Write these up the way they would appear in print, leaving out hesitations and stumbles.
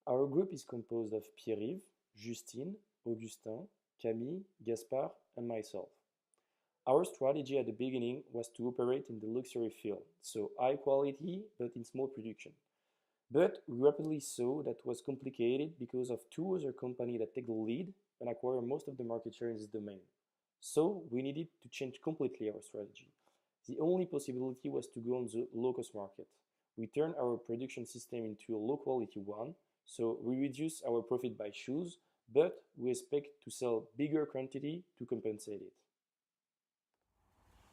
Our group is composed of Pierre-Yves, Justine, Augustin, Camille, Gaspard, and myself. Our strategy at the beginning was to operate in the luxury field, so high quality but in small production. But we rapidly saw that was complicated because of two other companies that take the lead and acquire most of the market share in this domain. So we needed to change completely our strategy. The only possibility was to go on the low-cost market. We turned our production system into a low-quality one, so we reduce our profit by shoes, but we expect to sell bigger quantity to compensate it.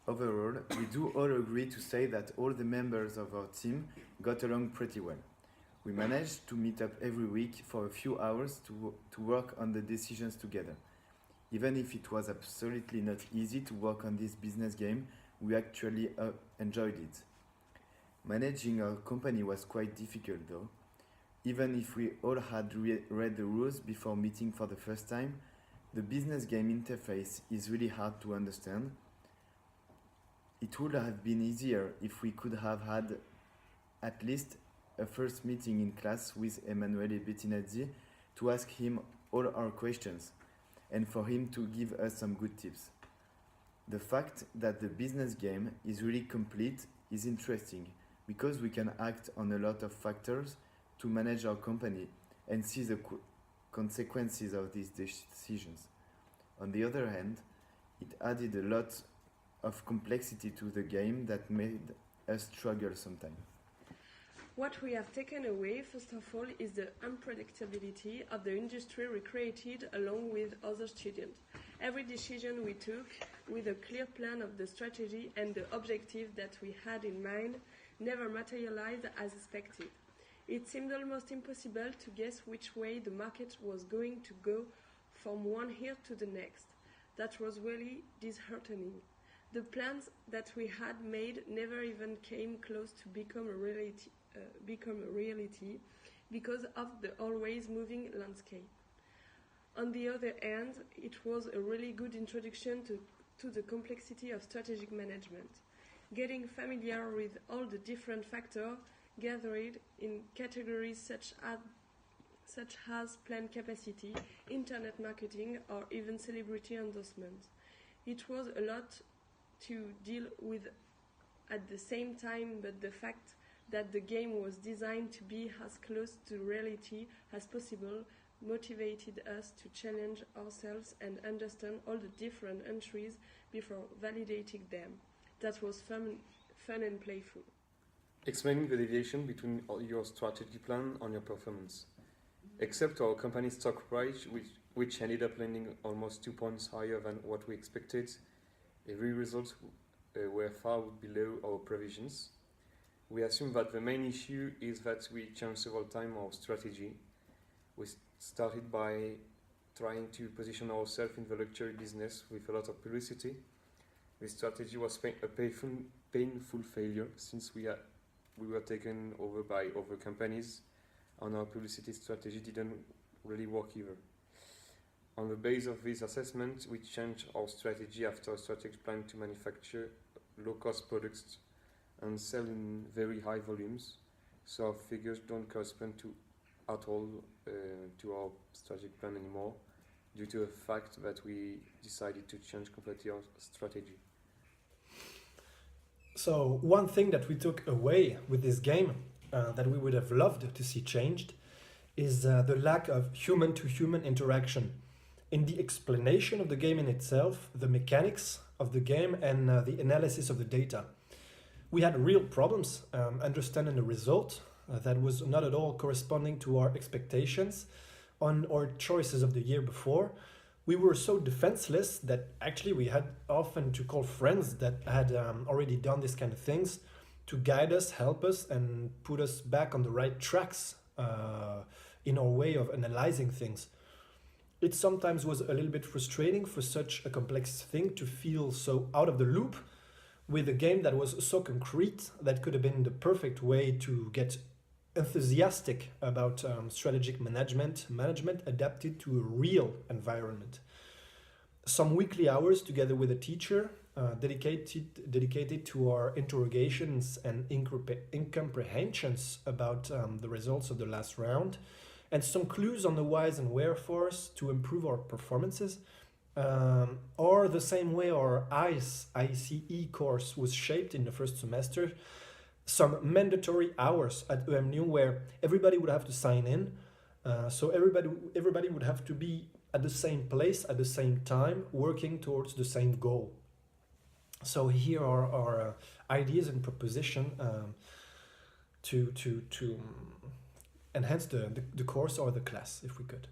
Overall, we do all agree to say that all the members of our team got along pretty well. We managed to meet up every week for a few hours to work on the decisions together. Even if it was absolutely not easy to work on this business game, we actually enjoyed it. Managing our company was quite difficult though. Even if we all had read the rules before meeting for the first time, the business game interface is really hard to understand. It would have been easier if we could have had at least a first meeting in class with Emanuele Bettinazzi to ask him all our questions and for him to give us some good tips. The fact that the business game is really complete is interesting because we can act on a lot of factors to manage our company and see the consequences of these decisions. On the other hand, it added a lot of complexity to the game that made us struggle sometimes. What we have taken away, first of all, is the unpredictability of the industry recreated along with other students. Every decision we took with a clear plan of the strategy and the objective that we had in mind never materialized as expected. It seemed almost impossible to guess which way the market was going to go from one year to the next. That was really disheartening. The plans that we had made never even came close to become a reality because of the always moving landscape. On the other hand, it was a really good introduction to the complexity of strategic management. Getting familiar with all the different factors gathered in categories such as planned capacity, internet marketing, or even celebrity endorsements. It was a lot to deal with at the same time, but the fact that the game was designed to be as close to reality as possible motivated us to challenge ourselves and understand all the different entries before validating them. That was fun and playful. Explaining the deviation between your strategy plan and your performance. Except our company's stock price, which ended up landing almost 2 points higher than what we expected, every result were far below our provisions. We assume that the main issue is that we changed several times our strategy. We started by trying to position ourselves in the luxury business with a lot of publicity. This strategy was a painful failure since we were taken over by other companies and our publicity strategy didn't really work either. On the basis of this assessment, we changed our strategy after a strategic plan to manufacture low-cost products and sell in very high volumes, so our figures don't correspond at all to our strategic plan anymore, due to the fact that we decided to change completely our strategy. So one thing that we took away with this game that we would have loved to see changed is the lack of human-to-human interaction in the explanation of the game in itself, the mechanics of the game, and the analysis of the data. We had real problems understanding the result that was not at all corresponding to our expectations on our choices of the year before. We were so defenseless that actually we had often to call friends that had already done this kind of things to guide us, help us, and put us back on the right tracks in our way of analyzing things. It sometimes was a little bit frustrating for such a complex thing to feel so out of the loop with a game that was so concrete that could have been the perfect way to get enthusiastic about strategic management adapted to a real environment. Some weekly hours together with a teacher dedicated to our interrogations and incomprehensions about the results of the last round and some clues on the whys and wherefores to improve our performances. Or the same way our ICE course was shaped in the first semester, some mandatory hours at EMNU where everybody would have to sign in. So everybody would have to be at the same place at the same time, working towards the same goal. So here are our ideas and proposition to enhance the course or the class, if we could.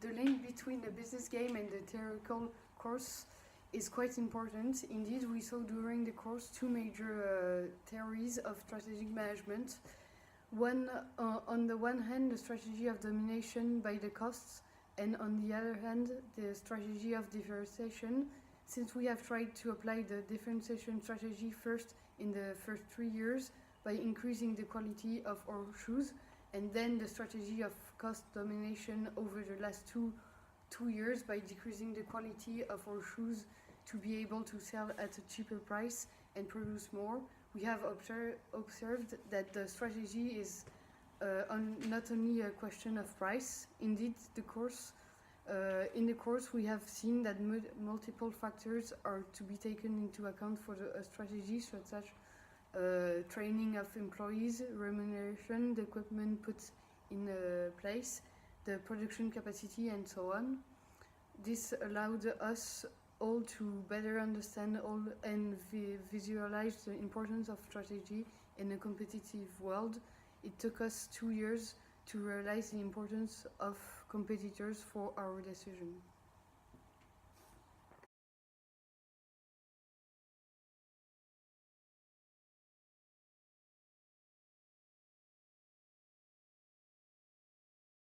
The link between the business game and the theoretical course is quite important. Indeed, we saw during the course two major theories of strategic management. One, on the one hand, the strategy of domination by the costs, and on the other hand, the strategy of differentiation. Since we have tried to apply the differentiation strategy first in the first 3 years by increasing the quality of our shoes, and then the strategy of cost domination over the last two years by decreasing the quality of our shoes to be able to sell at a cheaper price and produce more, we have observed that the strategy is not only a question of price. Indeed, in the course we have seen that multiple factors are to be taken into account for a strategy, such as training of employees, remuneration, the equipment put in place, the production capacity, and so on. This allowed us all to better understand and visualize the importance of strategy in a competitive world. It took us 2 years to realize the importance of competitors for our decision.